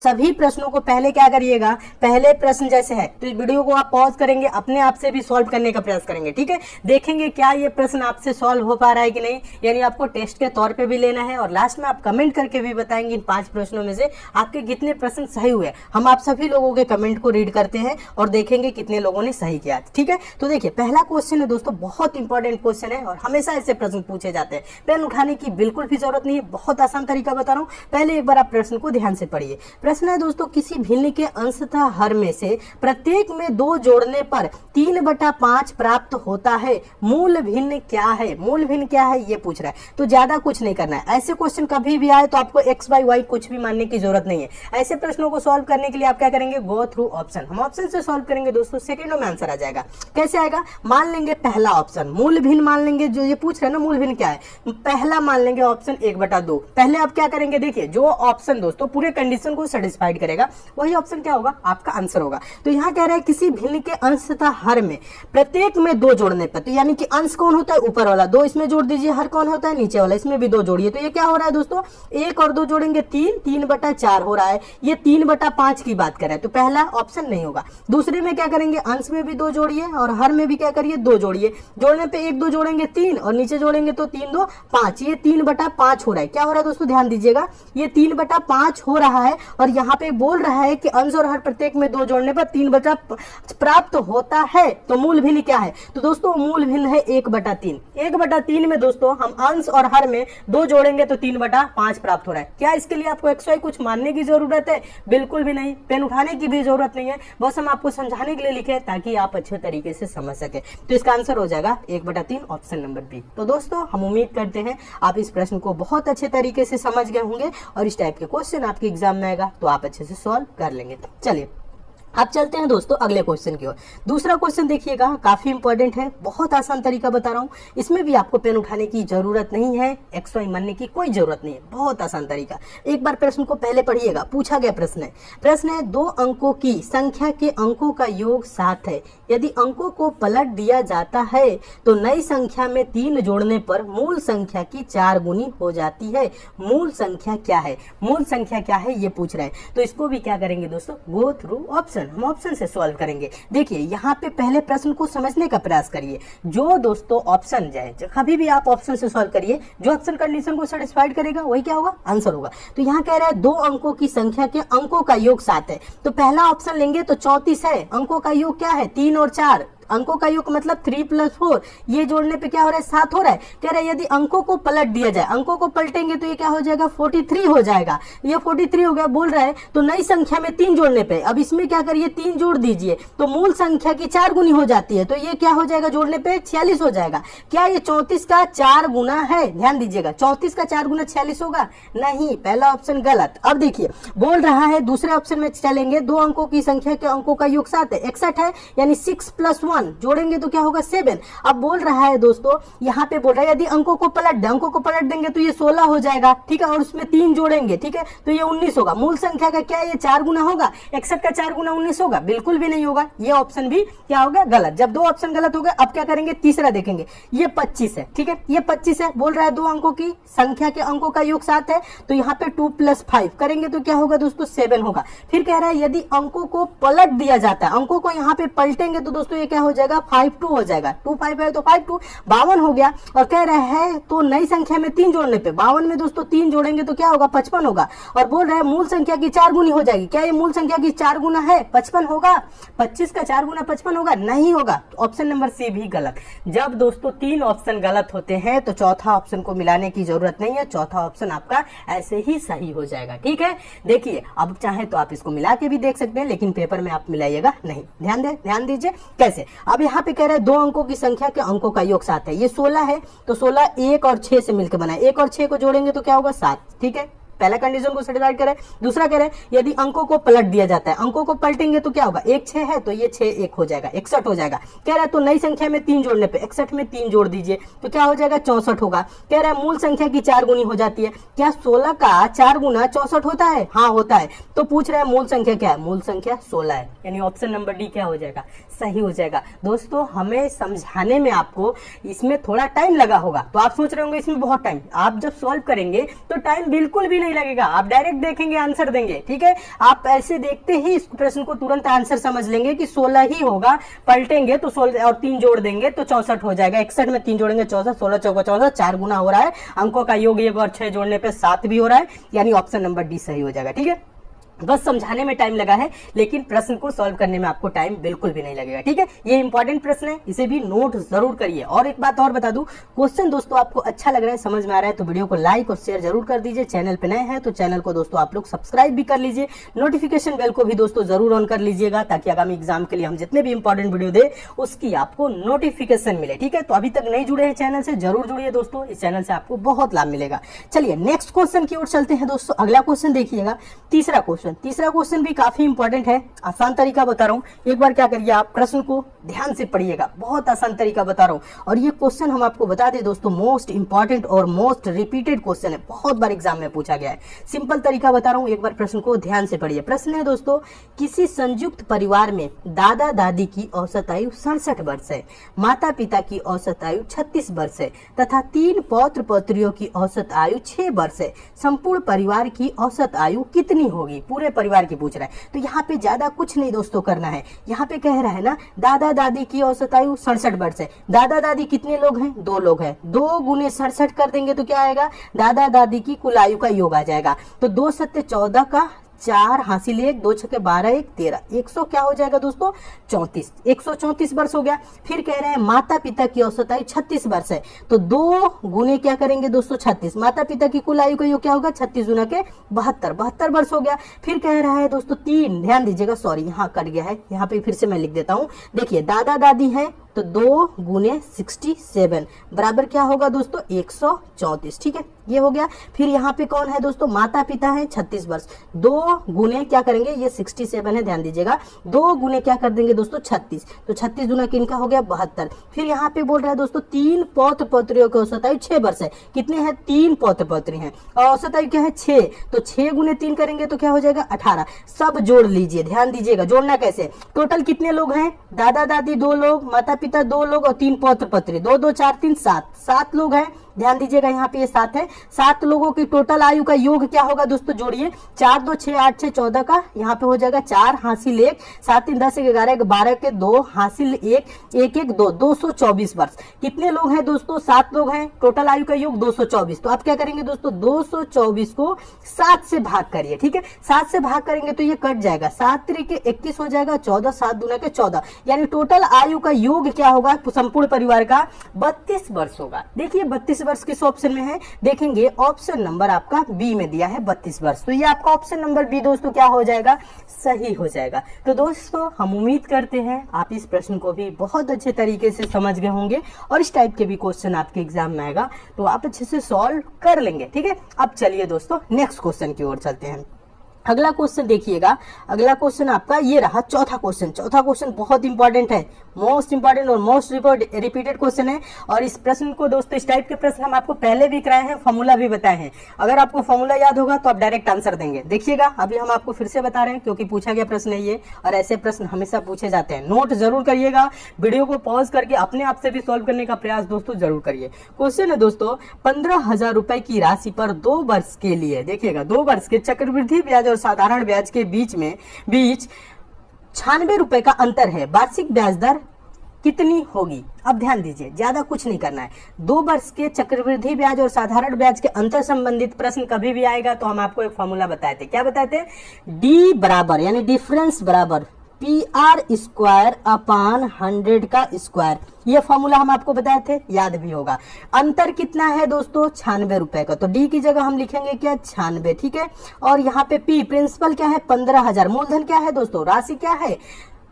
सभी प्रश्नों को पहले क्या करिएगा, पहले प्रश्न जैसे है तो इस वीडियो को आप पॉज करेंगे, अपने आप से भी सॉल्व करने का प्रयास करेंगे। ठीक है, देखेंगे क्या ये प्रश्न आपसे सॉल्व हो पा रहा है कि नहीं, यानी आपको टेस्ट के तौर पे भी लेना है और लास्ट में आप कमेंट करके भी बताएंगे इन 5 प्रश्नों में से आपके कितने प्रश्न सही हुए। हम आप सभी लोगों के कमेंट को रीड करते हैं और देखेंगे कितने लोगों ने सही किया। ठीक है, तो देखिए पहला क्वेश्चन है दोस्तों, बहुत इंपॉर्टेंट क्वेश्चन है और हमेशा ऐसे प्रश्न पूछे जाते हैं। पेन उठाने की बिल्कुल भी जरूरत नहीं है, बहुत आसान तरीका बता रहा हूँ। पहले एक बार आप प्रश्न को ध्यान से पढ़िए। प्रश्न है दोस्तों, किसी भिन्न के अंशतः हर में से प्रत्येक में 2 जोड़ने पर 3/5 प्राप्त होता है, मूल भिन्न क्या है? मूल भिन्न क्या है ये पूछ रहा है, तो ज्यादा कुछ नहीं करना है। ऐसे क्वेश्चन कभी भी आए तो आपको x by y कुछ भी मानने की जरूरत नहीं है। ऐसे प्रश्नों को सॉल्व करने के लिए आप क्या करेंगे, गो थ्रू ऑप्शन। हम ऑप्शन से सॉल्व करेंगे दोस्तों, सेकंडों में आंसर आ जाएगा। कैसे आएगा, मान लेंगे पहला ऑप्शन मूल भिन्न मान लेंगे, जो ये पूछ रहे हैं ना मूल भिन्न क्या है, पहला मान लेंगे ऑप्शन 1/2। पहले आप क्या करेंगे, देखिए जो ऑप्शन दोस्तों पूरे कंडीशन को सेटिस्फाइड करेगा वही ऑप्शन क्या होगा, आपका आंसर होगा। तो यहाँ कह रहा है किसी भिन्न के अंश तथा हर में प्रत्येक में 2 जोड़ने पर, तो यानी कि अंश कौन होता है, ऊपर वाला 2 इसमें जोड़ दीजिए, हर कौन होता है, नीचे वाला, इसमें भी 2 जोड़िए। तो ये क्या हो रहा है दोस्तों, 1 और 2 जोड़ेंगे 3, 3/4 हो रहा है। ये 3/5 की बात कर रहा है, तो पहला ऑप्शन नहीं होगा। दूसरे में क्या करेंगे, अंश में भी 2 जोड़िए और हर में भी क्या करिए 2 जोड़िए। जोड़ने पे 1 2 जोड़ेंगे 3 और नीचे जोड़ेंगे तो 3 2 5, ये 3/5 हो रहा है। क्या हो रहा है दोस्तों, ध्यान दीजिएगा, ये 3/5 हो रहा है और यहाँ पे बोल रहा है कि अंश और हर प्रत्येक में 2 जोड़ने पर 3/5 प्राप्त होता है। तो मूल भिन्न क्या है, तो दोस्तों मूल भिन्न है 1/3। 1/3 में दोस्तों हम अंश और हर में 2 जोड़ेंगे तो 3/5 प्राप्त हो रहा है। क्या इसके लिए आपको एक्स वाई कुछ मानने की जरूरत है, बिल्कुल भी नहीं। पेन उठाने की भी जरूरत नहीं है, बस हम आपको समझाने के लिए लिखे हैं ताकि आप अच्छे तरीके से समझ सके। तो इसका आंसर हो जाएगा 1/3 ऑप्शन नंबर बी। तो दोस्तों हम उम्मीद करते हैं आप इस प्रश्न को बहुत अच्छे तरीके से समझ गए होंगे और इस टाइप के क्वेश्चन आपके एग्जाम में आएगा तो आप अच्छे से सॉल्व कर लेंगे। चलिए अब चलते हैं दोस्तों अगले क्वेश्चन की ओर। दूसरा क्वेश्चन देखिएगा, काफी इंपॉर्टेंट है, बहुत आसान तरीका बता रहा हूं। इसमें भी आपको पेन उठाने की जरूरत नहीं है, एक्स वाई मानने की कोई जरूरत नहीं है, बहुत आसान तरीका। एक बार प्रश्न को पहले पढ़िएगा, पूछा गया प्रश्न है 2 अंकों की संख्या के अंकों का योग 7 है। यदि अंकों को पलट दिया जाता है तो नई संख्या में 3 जोड़ने पर मूल संख्या की 4 गुनी हो जाती है। मूल संख्या क्या है, मूल संख्या क्या है ये पूछ रहा है। तो इसको भी क्या करेंगे दोस्तों, गो थ्रू ऑप्शन, हम ऑप्शन से सॉल्व करेंगे। देखिए यहाँ पे पहले प्रश्न को समझने का प्रयास करिए। जो दोस्तों ऑप्शन जाए, कभी भी आप ऑप्शन से सॉल्व करिए, जो ऑप्शन कंडीशन को सेटिस्फाइड करेगा वही क्या होगा, आंसर होगा। तो यहाँ कह रहा है 2 अंकों की संख्या के अंकों का योग 7 है, तो पहला ऑप्शन लेंगे तो 34 है। अंकों का योग क्या है, 3 और 4, अंकों का योग मतलब 3 + 4, ये जोड़ने पे क्या हो रहा है, 7 हो रहा है। कह रहा है यदि अंकों को पलट दिया जाए, अंकों को पलटेंगे तो ये क्या हो जाएगा, 43 हो जाएगा। ये 43 हो गया, बोल रहा है तो नई संख्या में 3 जोड़ने पे, अब इसमें क्या करिए 3 जोड़ दीजिए तो मूल संख्या की 4 गुनी हो जाती है। तो ये क्या हो जाएगा, जोड़ने पे 46 हो जाएगा। क्या ये 34 का 4 गुना है, ध्यान दीजिएगा, 34 का 4 गुना 46 होगा, नहीं, पहला ऑप्शन गलत। अब देखिए बोल रहा है दूसरे ऑप्शन में चलेंगे, 2 अंकों की संख्या के अंकों का योग 7 है, 61 है, यानी 6 + 1 जोड़ेंगे तो क्या होगा 7। अब बोल रहा है दोस्तों, यहाँ पे बोल रहा है यदि अंकों को पलट दें, अंकों को पलट देंगे तो ये 16 हो जाएगा, ठीक है, और उसमें 3 जोड़ेंगे, ठीक है, तो ये 19 होगा। मूल संख्या का क्या ये 4 गुना होगा, 61 का 4 गुना 19 होगा, बिल्कुल भी नहीं होगा। ये ऑप्शन भी क्या होगा, गलत। जब 2 ऑप्शन गलत हो गए, अब क्या करेंगे, तीसरा देखेंगे, ये 25 है, ठीक है, ये 25 है। बोल रहा है 2 अंकों की संख्या के अंकों का योग 7 है, तो यहाँ पे 2 + 5 करेंगे तो क्या होगा दोस्तों, 7 होगा। फिर कह रहा है यदि अंकों को पलट दिया जाता है, अंकों को यहाँ पे पलटेंगे तो दोस्तों ये क्या हो जाएगा, 52 हो जाएगा। 2 5 है तो 52, 52 हो गया। और कह रहा है तो नई संख्या में 3 जोड़ने पे, 52 में दोस्तों 3 जोड़ेंगे तो क्या होगा, 55 होगा। और बोल रहा है मूल संख्या की 4 गुनी हो जाएगी। क्या ये मूल संख्या की 4 गुना है, 55 होगा। 25 का 4 गुना 55 होगा, नहीं होगा। ऑप्शन नंबर सी भी गलत। जब दोस्तों 3 ऑप्शन गलत होते हैं तो चौथा ऑप्शन को मिलाने की जरूरत नहीं है, चौथा ऑप्शन आपका ऐसे ही सही हो जाएगा, ठीक है। देखिए अब चाहे तो आप इसको मिला के भी देख सकते हैं, लेकिन पेपर में आप मिलाइएगा नहीं। ध्यान दीजिए कैसे। अब यहाँ पे कह रहे हैं 2 अंकों की संख्या के अंकों का योग 7 है, ये 16 है, तो 16 1 और 6 से मिलकर बना है, 1 और 6 को जोड़ेंगे तो क्या होगा 7, ठीक है। पहला कंडीशन को सेटिस्फाइड करें। दूसरा कह रहे हैं यदि अंकों को पलट दिया जाता है, अंकों को पलटेंगे तो क्या होगा, 1 6 है तो ये 6 1 हो जाएगा, 61 हो जाएगा। कह रहा है तो नई संख्या में 3 जोड़ने पे 61 में 3 जोड़ दीजिए तो क्या हो जाएगा, 64 होगा। कह रहा है मूल संख्या की 4 गुनी हो जाती है। क्या 16 का 4 गुना 64 होता है, हाँ होता है। तो पूछ रहा है मूल संख्या क्या है, मूल संख्या 16 है, यानी ऑप्शन नंबर डी क्या हो जाएगा, सही हो जाएगा। दोस्तों हमें समझाने में आपको इसमें थोड़ा टाइम लगा होगा, तो आप सोच रहे होंगे इसमें बहुत टाइम, आप जब सॉल्व करेंगे तो टाइम बिल्कुल भी नहीं नहीं लगेगा, आप डायरेक्ट देखेंगे आंसर देंगे, ठीक है। आप ऐसे देखते ही इस प्रश्न को तुरंत आंसर समझ लेंगे कि 16 ही होगा, पलटेंगे तो 16 और 3 जोड़ देंगे तो 64 हो जाएगा। 61 में 3 जोड़ेंगे 64, 16 चौका 64, 4 गुना हो रहा है, अंकों का योग 1 और 6 जोड़ने पे 7 भी हो रहा है, यानी ऑप्शन नंबर डी सही हो जाएगा, ठीक है। बस समझाने में टाइम लगा है, लेकिन प्रश्न को सॉल्व करने में आपको टाइम बिल्कुल भी नहीं लगेगा, ठीक है। ये इंपॉर्टेंट प्रश्न है, इसे भी नोट जरूर करिए। और एक बात और बता दूं, क्वेश्चन दोस्तों आपको अच्छा लग रहा है, समझ में आ रहा है तो वीडियो को लाइक और शेयर जरूर कर दीजिए। चैनल पे नए हैं तो चैनल को दोस्तों आप लोग सब्सक्राइब भी कर लीजिए। नोटिफिकेशन बेल को भी दोस्तों जरूर ऑन कर लीजिएगा, ताकि आगामी एग्जाम के लिए हम जितने भी इंपॉर्टेंट वीडियो दे उसकी आपको नोटिफिकेशन मिले, ठीक है। तो अभी तक नहीं जुड़े हैं चैनल से, जरूर जुड़िए दोस्तों, इस चैनल से आपको बहुत लाभ मिलेगा। चलिए नेक्स्ट क्वेश्चन की ओर चलते हैं दोस्तों। अगला क्वेश्चन देखिएगा, तीसरा क्वेश्चन भी काफी इंपॉर्टेंट है। आसान तरीका बता रहा हूं, एक बार क्या करिए आप प्रश्न को ध्यान से पढ़िएगा, बहुत आसान तरीका बता रहा हूं। और ये क्वेश्चन हम आपको बता दें दोस्तों, मोस्ट इंपॉर्टेंट और मोस्ट रिपीटेड क्वेश्चन है, बहुत बार एग्जाम में पूछा गया है। सिंपल तरीका बता रहा हूं, एक बार प्रश्न को ध्यान से पढ़िए। प्रश्न है दोस्तों, किसी संयुक्त परिवार में दादा दादी की औसत आयु 67 वर्ष है, माता पिता की औसत आयु 36 वर्ष है तथा 3 पौत्र पौत्रियों की औसत आयु 6 वर्ष है। संपूर्ण परिवार की औसत आयु कितनी होगी? पूरे परिवार की पूछ रहा है, तो यहाँ पे ज्यादा कुछ नहीं दोस्तों करना है। यहाँ पे कह रहा है ना, दादा दादी की औसत आयु 67 वर्ष है। दादा दादी कितने लोग हैं? 2 लोग हैं। 2 गुने 67 कर देंगे तो क्या आएगा? दादा दादी की कुल आयु का योग आ जाएगा। तो 2 सत्ते 14 का 4 हासिल 1, 2 छक्के 12, 1 13, 100 क्या हो जाएगा दोस्तों? 34, 134 वर्ष हो गया। फिर कह रहे हैं माता पिता की औसत आयु 36 वर्ष है, तो 2 गुने क्या करेंगे दोस्तों? 36। माता पिता की कुल आयु का योग क्या होगा? 36 गुना के 72 वर्ष हो गया। फिर कह रहा है दोस्तों 3, ध्यान दीजिएगा, सॉरी यहाँ कट गया है, यहाँ पे फिर से मैं लिख देता हूँ। देखिए दादा दादी है तो 2 गुने 67 बराबर क्या होगा दोस्तों? 134, ठीक है, ये हो गया। फिर यहाँ पे कौन है दोस्तों? माता पिता है 36 वर्ष। 2 गुने क्या करेंगे? ये 67 है, ध्यान दीजिएगा। 2 गुने क्या कर देंगे दोस्तों? 36, तो 36 गुना किनका हो गया? 72। फिर यहाँ पे बोल रहा है दोस्तों 3 पौत्र पौत्रियों की औसत आयु 6 वर्ष है। कितने हैं? 3 पौत्र पौत्री हैं और औसत आयु क्या है? 6, तो 6 गुने 3 करेंगे तो क्या हो जाएगा? 18। सब जोड़ लीजिए, ध्यान दीजिएगा, जोड़ना कैसे? टोटल कितने लोग हैं? दादा दादी 2 लोग, माता पिता 2 लोग और 3 पौत्र पौत्री, 2 2 4 3 7 लोग हैं। ध्यान दीजिएगा, यहाँ पे ये 7 है। 7 लोगों की टोटल आयु का योग क्या होगा दोस्तों? जोड़िए, 4 2 6 8 6 14 का यहाँ पे हो जाएगा 4 हासिल 1, 7 3 10 1 11 12 के 2 हासिल 1 1 1 2, 224 वर्ष। कितने लोग हैं दोस्तों? 7 लोग हैं। टोटल आयु का योग 224। तो आप क्या करेंगे दोस्तों? 224 को 7 से भाग करिए, ठीक है। 7 से भाग करेंगे तो ये कट जाएगा, 7 त्रिक 21 हो जाएगा, 14 7 दूना के 14, यानी टोटल आयु का योग क्या होगा संपूर्ण परिवार का? 32 वर्ष होगा। देखिए 32 वर्ष किस ऑप्शन में है? देखेंगे ऑप्शन नंबर आपका बी में दिया है 32 वर्ष, तो ये आपका ऑप्शन नंबर बी दोस्तों क्या हो जाएगा? सही हो जाएगा। तो दोस्तों हम उम्मीद करते हैं आप इस प्रश्न को भी बहुत अच्छे तरीके से समझ गए होंगे और इस टाइप के भी क्वेश्चन आपके एग्जाम में आएगा तो आप अच्छे से सॉल्व कर लेंगे, ठीक है। अब चलिए दोस्तों नेक्स्ट क्वेश्चन की ओर चलते हैं। अगला क्वेश्चन देखिएगा, अगला क्वेश्चन आपका ये रहा चौथा क्वेश्चन बहुत इंपॉर्टेंट है, मोस्ट इंपॉर्टेंट और मोस्ट रिपीटेड क्वेश्चन है। और इस प्रश्न को दोस्तों, इस टाइप के प्रश्न हम आपको पहले भी कराए हैं, फॉर्मूला भी बताए हैं। अगर आपको फॉर्मूला याद होगा तो आप डायरेक्ट आंसर देंगे। देखिएगा अभी हम आपको फिर से बता रहे हैं क्योंकि पूछा गया प्रश्न है ये, और ऐसे प्रश्न हमेशा पूछे जाते हैं। नोट जरूर करिएगा, वीडियो को पॉज करके अपने आप से भी सॉल्व करने का प्रयास दोस्तों जरूर करिए। क्वेश्चन है दोस्तों, 15,000 रुपए की राशि पर 2 वर्ष के लिए, देखिएगा 2 वर्ष के चक्रवृद्धि ब्याज और साधारण ब्याज के बीच 96 रुपए का अंतर है, वार्षिक ब्याज दर कितनी होगी? अब ध्यान दीजिए, ज्यादा कुछ नहीं करना है। 2 वर्ष के चक्रवृद्धि ब्याज और साधारण ब्याज के अंतर संबंधित प्रश्न कभी भी आएगा तो हम आपको एक फॉर्मूला बताए थे। क्या बताए थे? डी बराबर यानी डिफरेंस बराबर PR² अपान 100 का स्क्वायर, ये फॉर्मूला हम आपको बताए थे, याद भी होगा। अंतर कितना है दोस्तों? 96 रुपए का, तो डी की जगह हम लिखेंगे क्या? 96, ठीक है। और यहाँ पे P प्रिंसिपल क्या है? 15,000। मूलधन क्या है दोस्तों? राशि क्या है?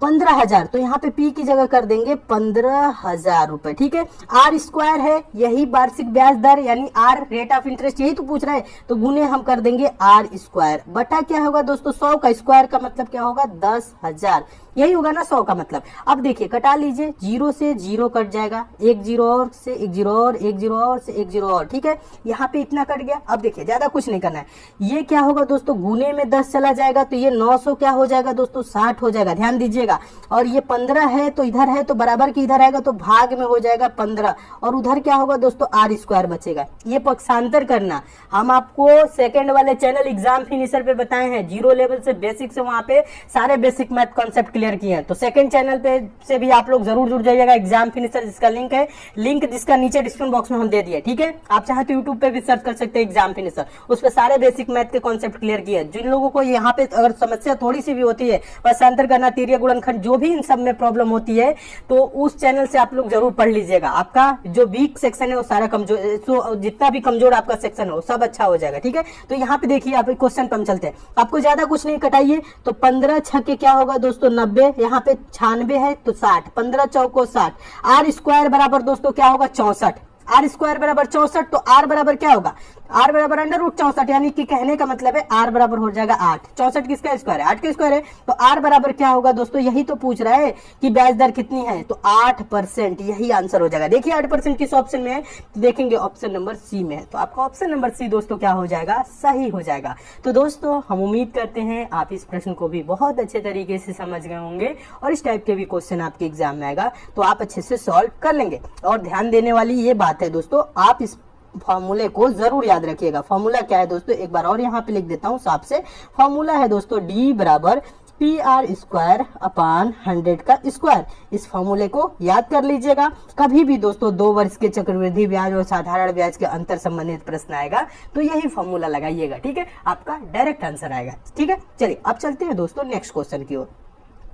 15,000, तो यहाँ पे P की जगह कर देंगे 15,000 रुपए, ठीक है। R² है, यही वार्षिक ब्याज दर यानी R रेट ऑफ इंटरेस्ट, यही तो पूछ रहा है, तो गुने हम कर देंगे R² बटा क्या होगा दोस्तों? 100 का स्क्वायर का मतलब क्या होगा? 10,000, यही होगा ना 100 का मतलब। अब देखिए कटा लीजिए, 0 से 0 कट जाएगा, 1 0 और से 1 0 और 1 0 और से 1 0 और, ठीक है। यहाँ पे इतना कट गया। अब देखिए ज्यादा कुछ नहीं करना है, ये क्या होगा दोस्तों? गुने में 10 चला जाएगा तो ये 900 क्या हो जाएगा दोस्तों? 60 हो जाएगा। ध्यान दीजिएगा, जाएगा, और ये 15 है तो इधर है तो बराबर की इधर आएगा तो भाग में हो जाएगा 15, और उधर क्या होगा दोस्तों आर स्क्वायर बचेगा। ये पक्षांतर करना हम आपको सेकंड वाले चैनल एग्जाम फिनिशर पे बताए हैं, जीरो लेवल से बेसिक से वहां पे सारे बेसिक मैथ कॉन्सेप्ट क्लियर किए हैं। तो सेकंड चैनल पे से भी आप लोग जरूर जुड़ जाइएगा, एग्जाम फिनिशर जिसका लिंक है, लिंक जिसका नीचे डिस्क्रिप्शन बॉक्स में हम दे दिए, ठीक है। आप चाहे तो यूट्यूब पे भी सर्च कर सकते हैं एग्जाम फिनिशर, उस पर सारे बेसिक मैथ के कॉन्सेप्ट क्लियर किए। जिन लोगों को यहाँ पे अगर समस्या थोड़ी सी भी होती है, पक्षांतर करना, तिर्यक गुणनखंड, जो भी इन सब में प्रॉब्लम होती है, तो उस चैनल से आप लोग जरूर पढ़ लीजिएगा। आपका जो वीक सेक्शन है वो सारा कमजोर, तो जितना भी कमजोर आपका सेक्शन हो सब अच्छा हो जाएगा, ठीक है। तो यहाँ पे देखिए आप क्वेश्चन पे हम चलते हैं, आपको ज्यादा कुछ नहीं कटाइए। तो 15 छक्के क्या होगा दोस्तों 90, यहाँ पे 96 है तो 60, 15 चौको 60, आर स्क्वायर बराबर दोस्तों क्या होगा 64, आर स्क्वायर बराबर 64, तो आर बराबर क्या होगा, आर बराबर अंडर रूट 64, यानी कि कहने का मतलब है आर बराबर हो जाएगा 8, 64 किसका स्क्वायर है 8 का स्क्वायर है, तो आर बराबर क्या होगा दोस्तों, यही तो पूछ रहा है कि ब्याज दर कितनी है, तो 8%, यही आंसर हो जाएगा। देखिए 8% किस ऑप्शन में है, तो देखेंगे ऑप्शन नंबर सी में है, तो आपका ऑप्शन नंबर सी दोस्तों क्या हो जाएगा, सही हो जाएगा। तो दोस्तों हम उम्मीद करते हैं आप इस प्रश्न को भी बहुत अच्छे तरीके से समझ गए होंगे, और इस टाइप के भी क्वेश्चन आपके एग्जाम में आएगा तो आप अच्छे से सॉल्व कर लेंगे। और ध्यान देने वाली ये बात है दोस्तों, आप इस फॉर्मूले को जरूर याद रखिएगा। फॉर्मूला क्या है दोस्तों, एक बार और यहाँ पे लिख देता हूँ साफ से। फॉर्मूला है दोस्तों डी बराबर पी आर स्क्वायर अपान 100 का स्क्वायर। इस फॉर्मूले को याद कर लीजिएगा। कभी भी दोस्तों 2 वर्ष के चक्रवृद्धि ब्याज और साधारण ब्याज के अंतर संबंधित प्रश्न आएगा तो यही फॉर्मूला लगाइएगा, ठीक है, आपका डायरेक्ट आंसर आएगा, ठीक है। चलिए अब चलते हैं दोस्तों नेक्स्ट क्वेश्चन की ओर।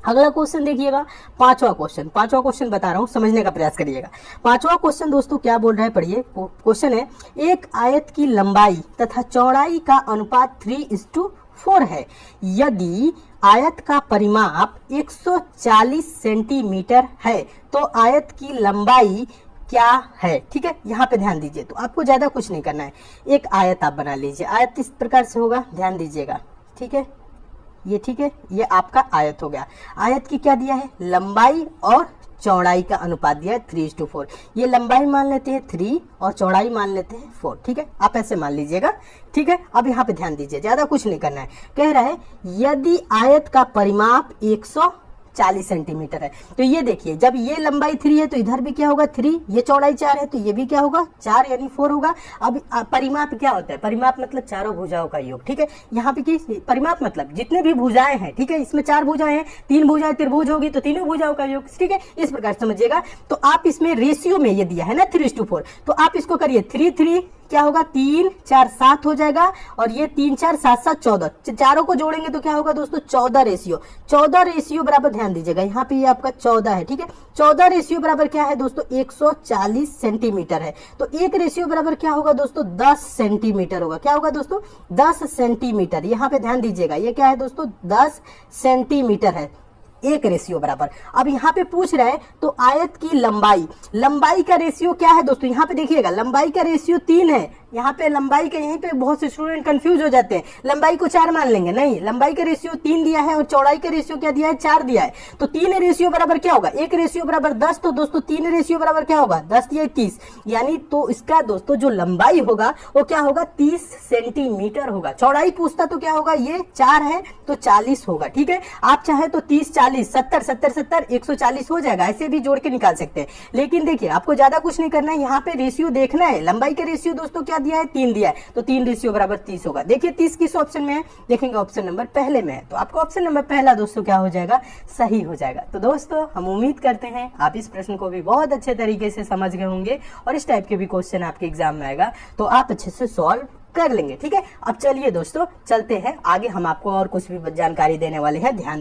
अगला क्वेश्चन देखिएगा, पांचवा क्वेश्चन बता रहा हूं, समझने का प्रयास करिएगा। पांचवा क्वेश्चन दोस्तों क्या बोल रहा है, पढ़िए। क्वेश्चन है, एक आयत की लंबाई तथा चौड़ाई का अनुपात 3:4 है। यदि आयत का परिमाप 140 सेंटीमीटर है तो आयत की लंबाई क्या है, ठीक है। यहाँ पे ध्यान दीजिए, तो आपको ज्यादा कुछ नहीं करना है, एक आयत आप बना लीजिए। आयत इस प्रकार से होगा, ध्यान दीजिएगा, ठीक है, ये ठीक है, ये आपका आयत हो गया। आयत की क्या दिया है, लंबाई और चौड़ाई का अनुपात दिया है 3:4। ये लंबाई मान लेते हैं 3 और चौड़ाई मान लेते हैं 4, ठीक है, आप ऐसे मान लीजिएगा, ठीक है। अब यहाँ पे ध्यान दीजिए, ज्यादा कुछ नहीं करना है। कह रहा है यदि आयत का परिमाप 140 सेंटीमीटर है, तो ये देखिए जब ये लंबाई 3 है तो इधर भी क्या होगा 3, ये चौड़ाई 4 है तो ये भी क्या होगा 4 यानी 4 होगा। अब परिमाप क्या होता है, परिमाप मतलब चारों भुजाओं का योग, ठीक है। यहाँ पे की परिमाप मतलब जितने भी भुजाएं हैं, ठीक है, इसमें 4 भुजाएं हैं, 3 भुजाएं त्रिभुज होगी तो तीनों भुजाओं का योग, ठीक है, इस प्रकार समझिएगा। तो आप इसमें रेशियो में ये दिया है ना 3:4, तो आप इसको करिए 3 क्या होगा 3 4 7 हो जाएगा, और ये 3 4 7 7 14, चारों को जोड़ेंगे तो क्या होगा दोस्तों 14 रेशियो बराबर, ध्यान दीजिएगा यहाँ पे ये आपका 14 है, ठीक है। 14 रेशियो बराबर क्या है दोस्तों 140 सेंटीमीटर है, तो 1 रेशियो बराबर क्या होगा दोस्तों 10 सेंटीमीटर होगा। क्या होगा दोस्तों 10 सेंटीमीटर, यहाँ पे ध्यान दीजिएगा, ये क्या है दोस्तों 10 सेंटीमीटर है, 1 रेशियो बराबर। अब यहाँ पे पूछ रहा है तो आयत की लंबाई का रेशियो क्या है दोस्तों, यहाँ पे देखिएगा लंबाई का रेशियो 3 है। यहाँ पे लंबाई का, यहीं पे बहुत से स्टूडेंट कंफ्यूज हो जाते हैं, लंबाई को 4 मान लेंगे, नहीं, लंबाई का रेशियो 3 दिया है और चौड़ाई का रेशियो क्या दिया है 4 दिया है। तो 3 रेशियो बराबर क्या होगा, 1 रेशियो बराबर 10, तो दोस्तों 3 रेशियो बराबर क्या होगा 10 या 30, यानी तो इसका दोस्तों जो लंबाई होगा वो क्या होगा 30 सेंटीमीटर होगा। चौड़ाई पूछता तो क्या होगा, ये 4 है तो 40 होगा, ठीक है। आप चाहे तो 30 40 70 70 70 140 हो जाएगा, ऐसे भी जोड़ के निकाल सकते हैं। लेकिन देखिए आपको ज्यादा कुछ नहीं करना है, यहाँ पे रेशियो देखना है। लंबाई का रेशियो दोस्तों क्या दिया है 3 दिया है, तो 3 रेशियो बराबर 30 होगा। देखिए 30 किस ऑप्शन में है, देखेंगे ऑप्शन नंबर पहले में है, तो आपका ऑप्शन नंबर पहला दोस्तों क्या हो जाएगा, सही हो जाएगा। तो दोस्तों हम उम्मीद करते हैं आप इस प्रश्न को भी बहुत अच्छे तरीके से समझ गए होंगे, और इस टाइप के भी क्वेश्चन आपके एग्जाम में आएगा तो आप अच्छे से सॉल्व कर लेंगे, ठीक है। अब चलिए दोस्तों चलते हैं आगे, हम आपको और कुछ भी जानकारी देने वाले हैं, ध्यान